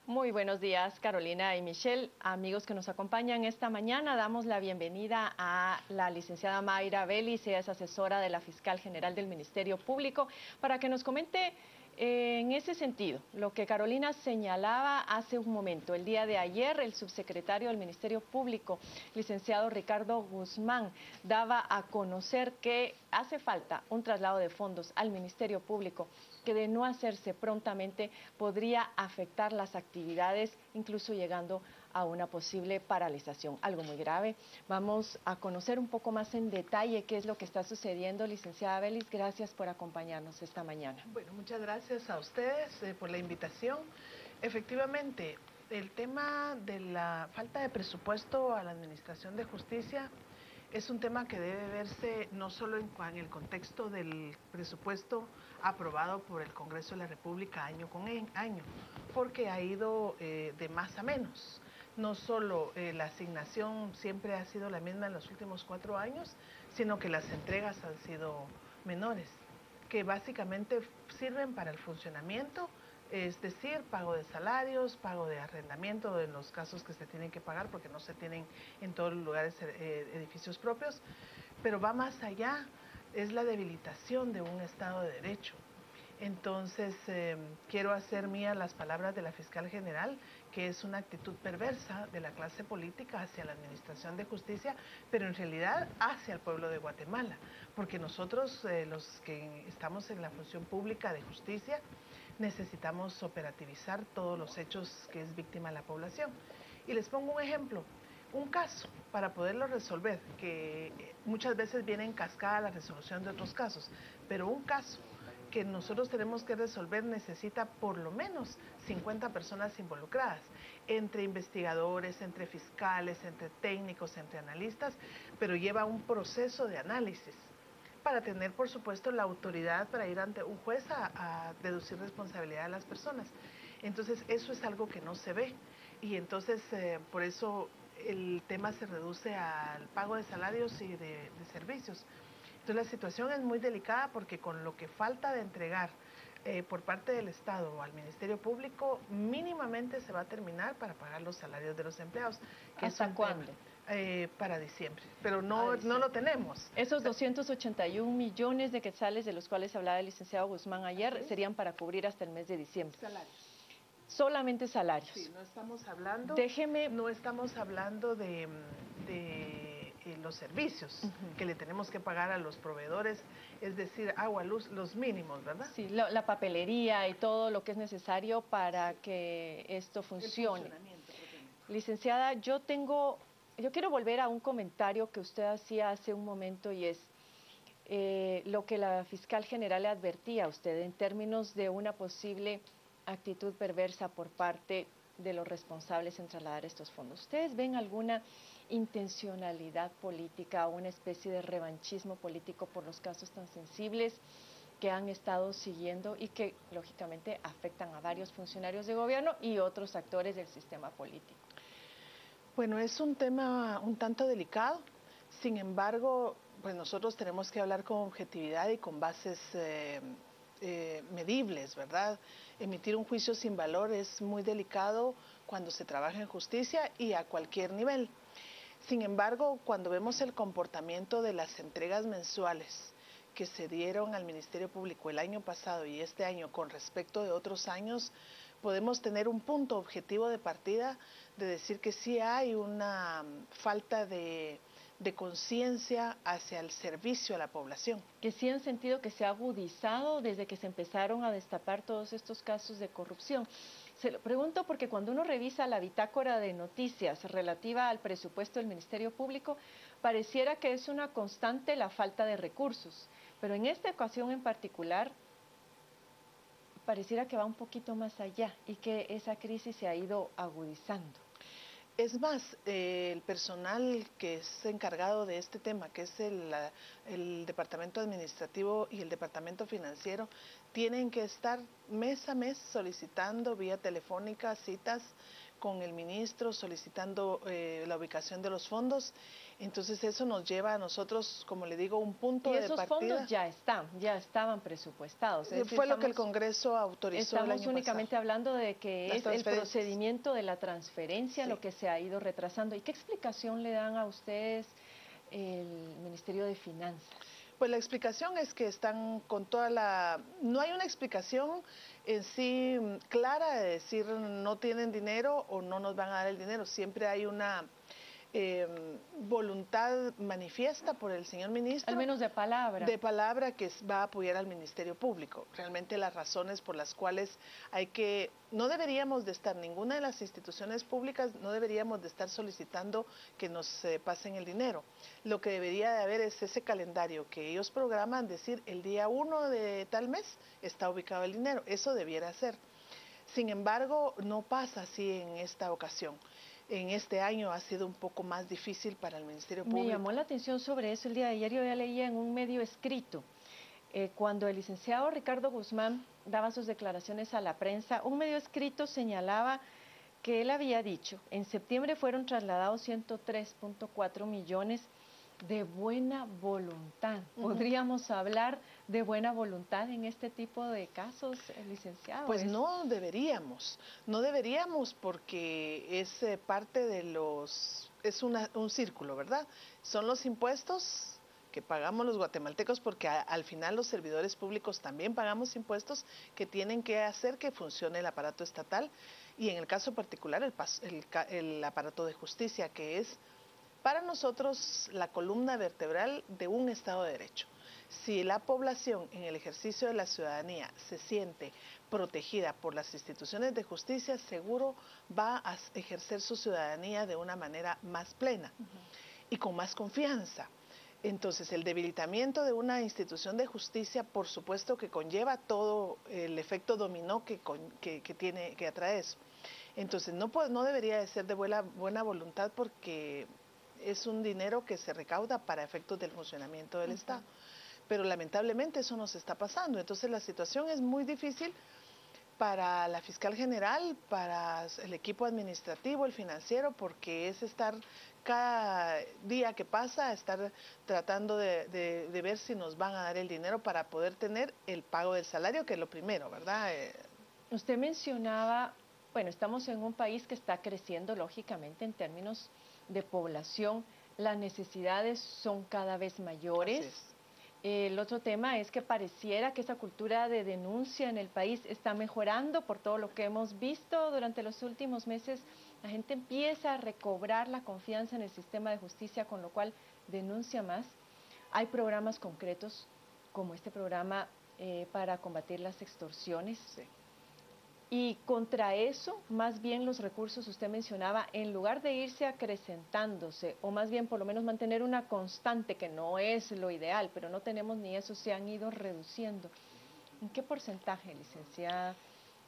Muy buenos días, Carolina y Michelle. Amigos que nos acompañan esta mañana, damos la bienvenida a la licenciada Mayra Vélez, ella es asesora de la Fiscal General del Ministerio Público, para que nos comente en ese sentido lo que Carolina señalaba hace un momento. El día de ayer, el subsecretario del Ministerio Público, licenciado Ricardo Guzmán, daba a conocer que hace falta un traslado de fondos al Ministerio Público que, de no hacerse prontamente, podría afectar las actividades, incluso llegando a una posible paralización, algo muy grave. Vamos a conocer un poco más en detalle qué es lo que está sucediendo. Licenciada Vélez, gracias por acompañarnos esta mañana. Bueno, muchas gracias a ustedes por la invitación. Efectivamente, el tema de la falta de presupuesto a la Administración de Justicia es un tema que debe verse no solo en el contexto del presupuesto aprobado por el Congreso de la República año con año, porque ha ido de más a menos. No solo la asignación siempre ha sido la misma en los últimos 4 años, sino que las entregas han sido menores, que básicamente sirven para el funcionamiento, es decir, pago de salarios, pago de arrendamiento en los casos que se tienen que pagar porque no se tienen en todos los lugares edificios propios, pero va más allá, es la debilitación de un Estado de Derecho. Entonces, quiero hacer mía las palabras de la Fiscal General, que es una actitud perversa de la clase política hacia la Administración de Justicia, pero en realidad hacia el pueblo de Guatemala, porque nosotros, los que estamos en la función pública de justicia, necesitamos operativizar todos los hechos que es víctima la población. Y les pongo un ejemplo, un caso para poderlo resolver, que muchas veces viene en cascada la resolución de otros casos, pero un caso que nosotros tenemos que resolver necesita por lo menos 50 personas involucradas, entre investigadores, entre fiscales, entre técnicos, entre analistas, pero lleva un proceso de análisis para tener, por supuesto, la autoridad para ir ante un juez a deducir responsabilidad de las personas. Entonces, eso es algo que no se ve y entonces por eso el tema se reduce al pago de salarios y de servicios. Entonces la situación es muy delicada porque con lo que falta de entregar por parte del Estado al Ministerio Público, mínimamente se va a terminar para pagar los salarios de los empleados. ¿Hasta cuándo? Para diciembre, pero no lo tenemos. Esos 281 millones de quetzales de los cuales hablaba el licenciado Guzmán ayer serían para cubrir hasta el mes de diciembre. Salarios. Solamente salarios. Sí, no estamos hablando, no estamos hablando de los servicios que le tenemos que pagar a los proveedores, es decir, agua, luz, los mínimos, ¿verdad? Sí, la papelería y todo lo que es necesario para que esto funcione. Licenciada, yo quiero volver a un comentario que usted hacía hace un momento y es lo que la Fiscal General le advertía a usted en términos de una posible actitud perversa por parte de los responsables en trasladar estos fondos. ¿Ustedes ven alguna intencionalidad política o una especie de revanchismo político por los casos tan sensibles que han estado siguiendo y que lógicamente afectan a varios funcionarios de gobierno y otros actores del sistema político? Bueno, es un tema un tanto delicado, sin embargo, pues nosotros tenemos que hablar con objetividad y con bases medibles, ¿verdad? Emitir un juicio sin valor es muy delicado cuando se trabaja en justicia y a cualquier nivel. Sin embargo, cuando vemos el comportamiento de las entregas mensuales que se dieron al Ministerio Público el año pasado y este año con respecto de otros años, podemos tener un punto objetivo de partida de decir que sí hay una falta de conciencia hacia el servicio a la población. Que sí han sentido que se ha agudizado desde que se empezaron a destapar todos estos casos de corrupción. Se lo pregunto porque cuando uno revisa la bitácora de noticias relativa al presupuesto del Ministerio Público, pareciera que es una constante la falta de recursos, pero en esta ocasión en particular pareciera que va un poquito más allá y que esa crisis se ha ido agudizando. Es más, el personal que es encargado de este tema, que es el Departamento Administrativo y el Departamento Financiero, tienen que estar mes a mes solicitando vía telefónica citas con el ministro, solicitando la ubicación de los fondos. Entonces eso nos lleva a nosotros, como le digo, un punto de partida. Y esos fondos ya estaban presupuestados. Es decir, Fue lo que el Congreso autorizó el año pasado. Estamos únicamente hablando de que es el procedimiento de la transferencia, sí, lo que se ha ido retrasando. ¿Y qué explicación le dan a ustedes el Ministerio de Finanzas? Pues la explicación es que están con toda la... No hay una explicación en sí clara de decir no tienen dinero o no nos van a dar el dinero. Siempre hay una voluntad manifiesta por el señor ministro. Al menos de palabra. De palabra, que va a apoyar al Ministerio Público. Realmente las razones por las cuales no deberíamos de estar, ninguna de las instituciones públicas, no deberíamos de estar solicitando que nos pasen el dinero. Lo que debería de haber es ese calendario que ellos programan, decir el día 1 de tal mes está ubicado el dinero. Eso debiera ser. Sin embargo, no pasa así en esta ocasión. En este año ha sido un poco más difícil para el Ministerio Público. Me llamó la atención sobre eso el día de ayer. Yo ya leía en un medio escrito, cuando el licenciado Ricardo Guzmán daba sus declaraciones a la prensa, un medio escrito señalaba que él había dicho, en septiembre fueron trasladados 103.4 millones de buena voluntad. ¿Podríamos hablar de buena voluntad en este tipo de casos, licenciado? Pues no deberíamos porque es parte de es un círculo, ¿verdad? Son los impuestos que pagamos los guatemaltecos, porque al final los servidores públicos también pagamos impuestos que tienen que hacer que funcione el aparato estatal y en el caso particular el aparato de justicia, que es para nosotros la columna vertebral de un Estado de Derecho. Si la población en el ejercicio de la ciudadanía se siente protegida por las instituciones de justicia, seguro va a ejercer su ciudadanía de una manera más plena y con más confianza. Entonces, el debilitamiento de una institución de justicia, por supuesto que conlleva todo el efecto dominó que atrae eso. Entonces, no debería de ser de buena voluntad porque es un dinero que se recauda para efectos del funcionamiento del Estado. Pero lamentablemente eso nos está pasando. Entonces la situación es muy difícil para la fiscal general, para el equipo administrativo, el financiero, porque es estar cada día que pasa, estar tratando de ver si nos van a dar el dinero para poder tener el pago del salario, que es lo primero, ¿verdad? Usted mencionaba, bueno, estamos en un país que está creciendo lógicamente en términos de población, las necesidades son cada vez mayores. El otro tema es que pareciera que esa cultura de denuncia en el país está mejorando por todo lo que hemos visto durante los últimos meses. La gente empieza a recobrar la confianza en el sistema de justicia, con lo cual denuncia más. Hay programas concretos como este programa para combatir las extorsiones. Sí. Y contra eso, más bien los recursos, usted mencionaba, en lugar de irse acrecentándose, o más bien por lo menos mantener una constante, que no es lo ideal, pero no tenemos ni eso, se han ido reduciendo. ¿En qué porcentaje, licenciada?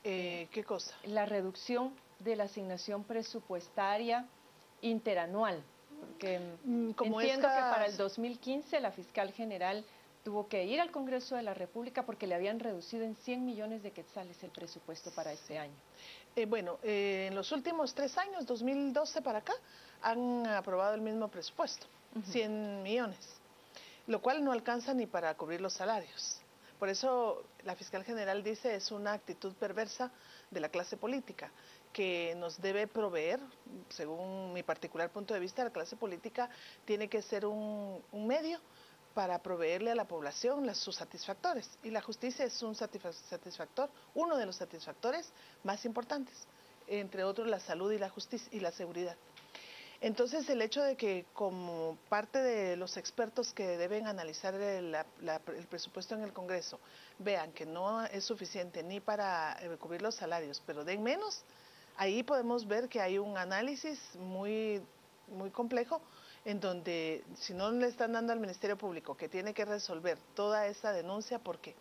¿Qué cosa? La reducción de la asignación presupuestaria interanual, porque entiendo que para el 2015 la fiscal general tuvo que ir al Congreso de la República porque le habían reducido en 100 millones de quetzales el presupuesto para este año. En los últimos 3 años, 2012 para acá, han aprobado el mismo presupuesto, 100 millones, lo cual no alcanza ni para cubrir los salarios. Por eso la fiscal general dice es una actitud perversa de la clase política, que nos debe proveer, según mi particular punto de vista, la clase política tiene que ser un medio para proveerle a la población sus satisfactores. Y la justicia es un satisfactor, uno de los satisfactores más importantes, entre otros la salud y la justicia y la seguridad. Entonces el hecho de que como parte de los expertos que deben analizar el presupuesto en el Congreso vean que no es suficiente ni para cubrir los salarios, pero den menos, ahí podemos ver que hay un análisis muy complejo en donde si no le están dando al Ministerio Público que tiene que resolver toda esa denuncia, porque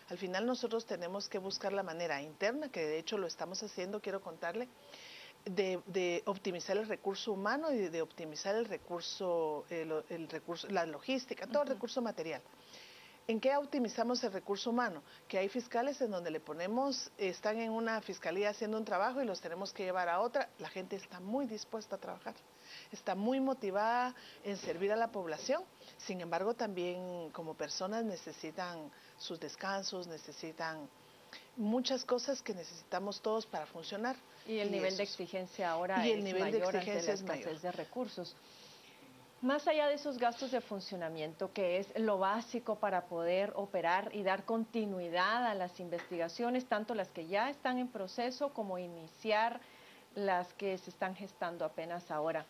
al final nosotros tenemos que buscar la manera interna, que de hecho lo estamos haciendo, quiero contarle, de optimizar el recurso humano y de optimizar el recurso, la logística, todo el recurso material. ¿En qué optimizamos el recurso humano? Que hay fiscales en donde le ponemos, están en una fiscalía haciendo un trabajo y los tenemos que llevar a otra. La gente está muy dispuesta a trabajar, está muy motivada en servir a la población. Sin embargo, también como personas necesitan sus descansos, necesitan muchas cosas que necesitamos todos para funcionar. Y el nivel de exigencia ahora es mayor ante la escasez de recursos. Más allá de esos gastos de funcionamiento, que es lo básico para poder operar y dar continuidad a las investigaciones, tanto las que ya están en proceso como iniciar las que se están gestando apenas ahora.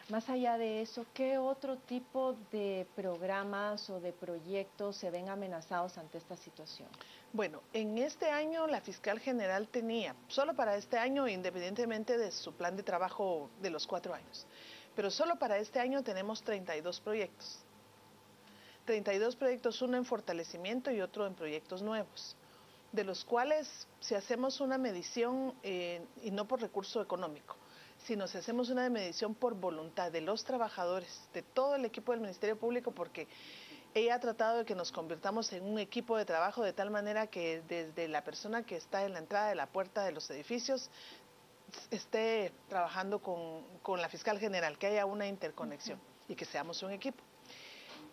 Más allá de eso, ¿qué otro tipo de programas o de proyectos se ven amenazados ante esta situación? Bueno, en este año la fiscal general tenía, solo para este año, independientemente de su plan de trabajo de los 4 años, pero solo para este año tenemos 32 proyectos. 32 proyectos, uno en fortalecimiento y otro en proyectos nuevos, de los cuales si hacemos una medición, y no por recurso económico, sino si hacemos una medición por voluntad de los trabajadores, de todo el equipo del Ministerio Público, porque ella ha tratado de que nos convirtamos en un equipo de trabajo de tal manera que desde la persona que está en la entrada de la puerta de los edificios esté trabajando con la fiscal general, que haya una interconexión y que seamos un equipo.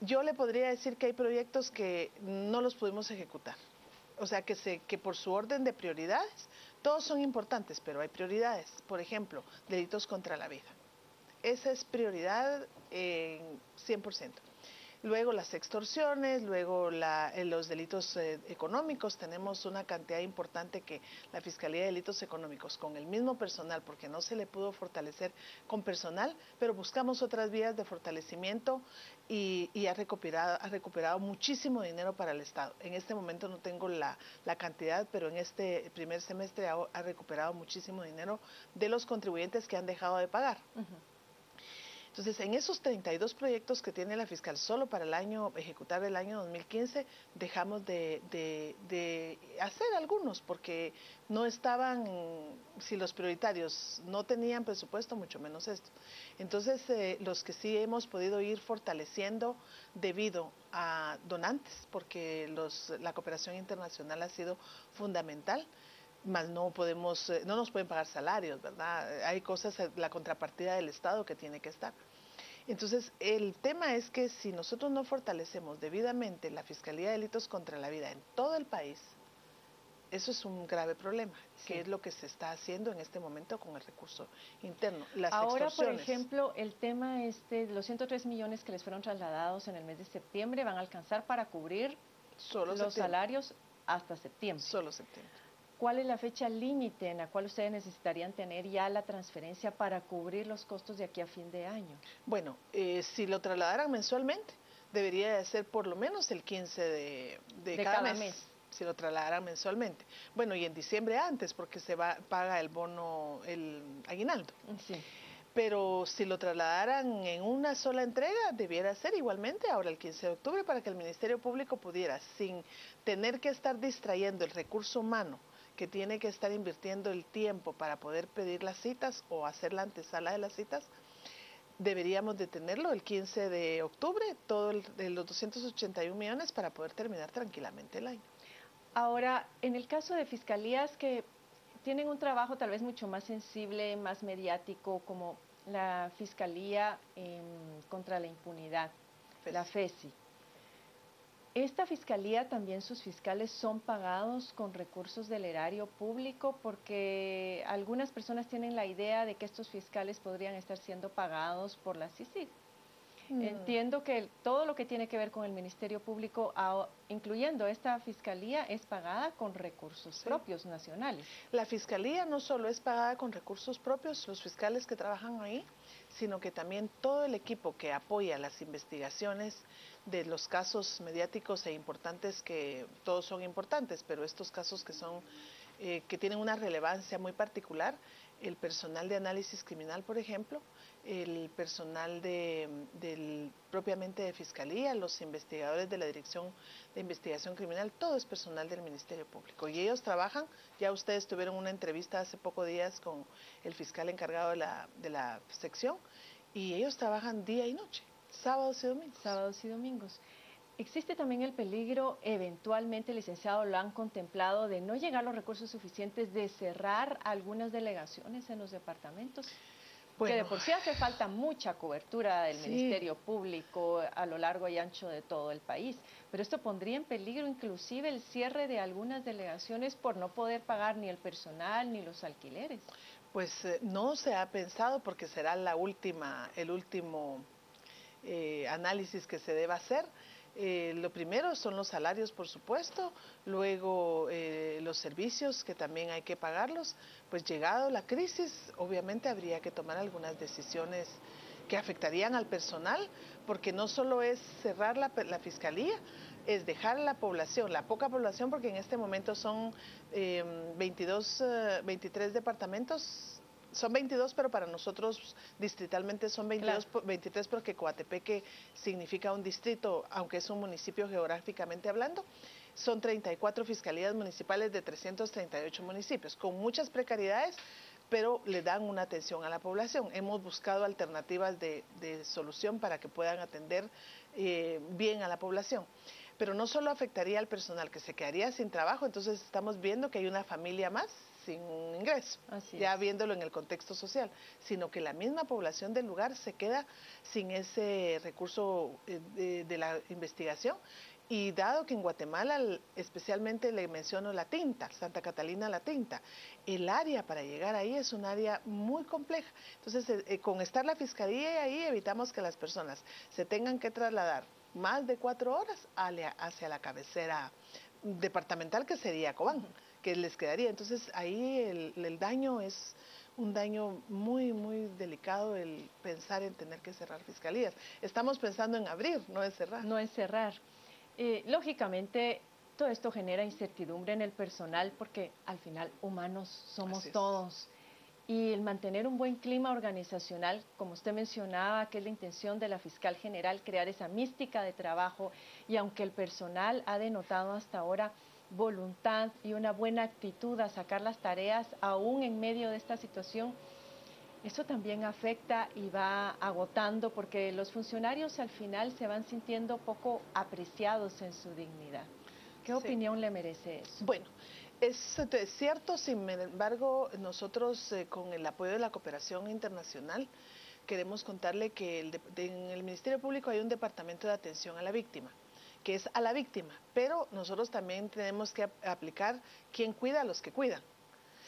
Yo le podría decir que hay proyectos que no los pudimos ejecutar. O sea, que por su orden de prioridades, todos son importantes, pero hay prioridades. Por ejemplo, delitos contra la vida. Esa es prioridad en 100%. Luego las extorsiones, luego los delitos económicos. Tenemos una cantidad importante que la Fiscalía de Delitos Económicos, con el mismo personal, porque no se le pudo fortalecer con personal, pero buscamos otras vías de fortalecimiento y ha recuperado muchísimo dinero para el Estado. En este momento no tengo la cantidad, pero en este primer semestre ha recuperado muchísimo dinero de los contribuyentes que han dejado de pagar. Entonces, en esos 32 proyectos que tiene la fiscal solo para ejecutar el año 2015, dejamos de hacer algunos porque no estaban, si los prioritarios no tenían presupuesto, mucho menos esto. Entonces, los que sí hemos podido ir fortaleciendo debido a donantes, porque la cooperación internacional ha sido fundamental. Más no nos pueden pagar salarios, ¿verdad? Hay cosas, la contrapartida del Estado que tiene que estar. Entonces, el tema es que si nosotros no fortalecemos debidamente la Fiscalía de Delitos contra la Vida en todo el país, eso es un grave problema, que es lo que se está haciendo en este momento con el recurso interno. Ahora, por ejemplo, el tema los 103 millones que les fueron trasladados en el mes de septiembre van a alcanzar para cubrir los salarios hasta septiembre. Solo septiembre. ¿Cuál es la fecha límite en la cual ustedes necesitarían tener ya la transferencia para cubrir los costos de aquí a fin de año? Bueno, si lo trasladaran mensualmente, debería de ser por lo menos el 15 de cada mes. Si lo trasladaran mensualmente. Bueno, y en diciembre antes, porque paga el bono, el aguinaldo. Sí. Pero si lo trasladaran en una sola entrega, debiera ser igualmente ahora el 15 de octubre para que el Ministerio Público pudiera, sin tener que estar distrayendo el recurso humano, que tiene que estar invirtiendo el tiempo para poder pedir las citas o hacer la antesala de las citas, deberíamos de tenerlo el 15 de octubre, todos los 281 millones para poder terminar tranquilamente el año. Ahora, en el caso de fiscalías que tienen un trabajo tal vez mucho más sensible, más mediático, como la Fiscalía contra la Impunidad, la FESI. ¿Esta fiscalía también sus fiscales son pagados con recursos del erario público? Porque algunas personas tienen la idea de que estos fiscales podrían estar siendo pagados por la CICIG. Entiendo que todo lo que tiene que ver con el Ministerio Público, incluyendo esta fiscalía, es pagada con recursos propios nacionales. La fiscalía no solo es pagada con recursos propios, los fiscales que trabajan ahí, sino que también todo el equipo que apoya las investigaciones de los casos mediáticos e importantes, que todos son importantes, pero estos casos que tienen una relevancia muy particular, el personal de análisis criminal, por ejemplo, el personal propiamente de Fiscalía, los investigadores de la Dirección de Investigación Criminal, todo es personal del Ministerio Público. Y ellos trabajan, ya ustedes tuvieron una entrevista hace pocos días con el fiscal encargado de la sección, y ellos trabajan día y noche, sábados y domingos. Sábados y domingos. Existe también el peligro, eventualmente, licenciado, lo han contemplado, de no llegar los recursos suficientes, de cerrar algunas delegaciones en los departamentos, que de Bueno, por sí hace falta mucha cobertura del sí, Ministerio Público a lo largo y ancho de todo el país, pero esto pondría en peligro inclusive el cierre de algunas delegaciones por no poder pagar ni el personal ni los alquileres. pues no se ha pensado porque será el último análisis que se deba hacer. Lo primero son los salarios, por supuesto, luego los servicios que también hay que pagarlos. Pues llegado la crisis, obviamente habría que tomar algunas decisiones que afectarían al personal, porque no solo es cerrar la fiscalía, es dejar a la población, la poca población, porque en este momento son 23 departamentos. Son 22, pero para nosotros distritalmente son 22, Claro. 23 porque Coatepeque significa un distrito, aunque es un municipio geográficamente hablando. Son 34 fiscalías municipales de 338 municipios, con muchas precariedades, pero le dan una atención a la población. Hemos buscado alternativas de solución para que puedan atender bien a la población. Pero no solo afectaría al personal que se quedaría sin trabajo, entonces estamos viendo que hay una familia más sin un ingreso, Así ya es. viéndolo en el contexto social, sino que la misma población del lugar se queda sin ese recurso de la investigación. Y dado que en Guatemala, especialmente le menciono la Tinta, Santa Catalina la Tinta, el área para llegar ahí es un área muy compleja. Entonces, con estar la fiscalía ahí, evitamos que las personas se tengan que trasladar más de 4 horas hacia la cabecera departamental, que sería Cobán, que les quedaría. Entonces ahí el daño es un daño muy, muy delicado, el pensar en tener que cerrar fiscalías. Estamos pensando en abrir, no en cerrar. No es cerrar. Lógicamente, todo esto genera incertidumbre en el personal porque al final humanos somos Así es. todos. Y el mantener un buen clima organizacional, como usted mencionaba, que es la intención de la fiscal general, crear esa mística de trabajo, y aunque el personal ha denotado hasta ahora voluntad y una buena actitud a sacar las tareas, aún en medio de esta situación, eso también afecta y va agotando porque los funcionarios al final se van sintiendo poco apreciados en su dignidad. ¿Qué Sí. opinión le merece eso? Bueno, es cierto, sin embargo, nosotros con el apoyo de la cooperación internacional queremos contarle que en el Ministerio Público hay un departamento de atención a la víctima, que es a la víctima, pero nosotros también tenemos que aplicar quién cuida a los que cuidan.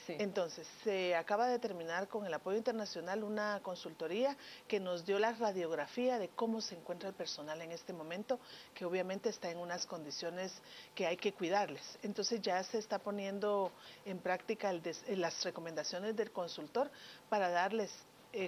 Sí. Entonces, se acaba de terminar con el apoyo internacional una consultoría que nos dio la radiografía de cómo se encuentra el personal en este momento, que obviamente está en unas condiciones que hay que cuidarles. Entonces ya se está poniendo en práctica las recomendaciones del consultor para darles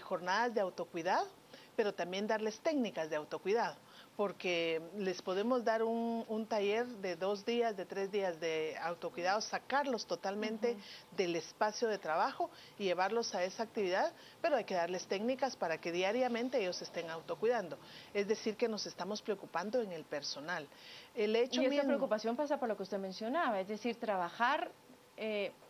jornadas de autocuidado, pero también darles técnicas de autocuidado, porque les podemos dar un taller de 2 días, de 3 días de autocuidado, sacarlos totalmente del espacio de trabajo y llevarlos a esa actividad, pero hay que darles técnicas para que diariamente ellos estén autocuidando. Es decir, que nos estamos preocupando en el personal. El hecho Y esa mismo, preocupación pasa por lo que usted mencionaba, es decir, trabajar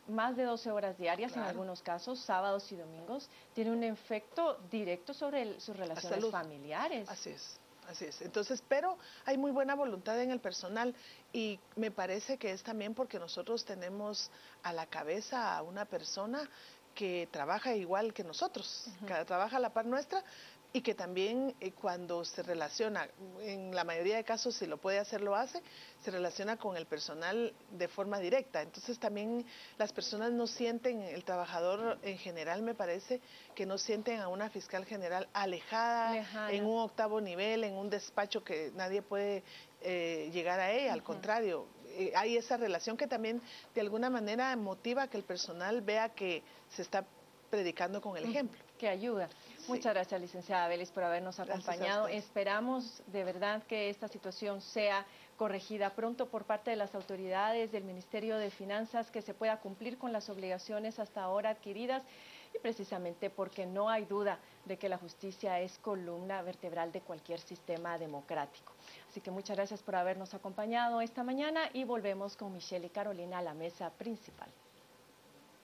más de 12 horas diarias en claro, algunos casos, sábados y domingos, tiene un efecto directo sobre sus la relaciones salud. familiares. Así es. Así es. Entonces, pero hay muy buena voluntad en el personal y me parece que es también porque nosotros tenemos a la cabeza a una persona que trabaja igual que nosotros, que trabaja a la par nuestra y que también cuando se relaciona, en la mayoría de casos si lo puede hacer lo hace, se relaciona con el personal de forma directa. Entonces también las personas no sienten, el trabajador en general me parece que no sienten a una fiscal general alejada, en Lejana. un octavo nivel, en un despacho que nadie puede llegar a ella, al contrario. Hay esa relación que también de alguna manera motiva a que el personal vea que se está predicando con el ejemplo. Que ayuda. Sí. Muchas gracias, licenciada Vélez, por habernos Gracias a acompañado. ustedes. Esperamos de verdad que esta situación sea corregida pronto por parte de las autoridades del Ministerio de Finanzas, que se pueda cumplir con las obligaciones hasta ahora adquiridas y precisamente porque no hay duda de que la justicia es columna vertebral de cualquier sistema democrático. Así que muchas gracias por habernos acompañado esta mañana y volvemos con Michelle y Carolina a la mesa principal.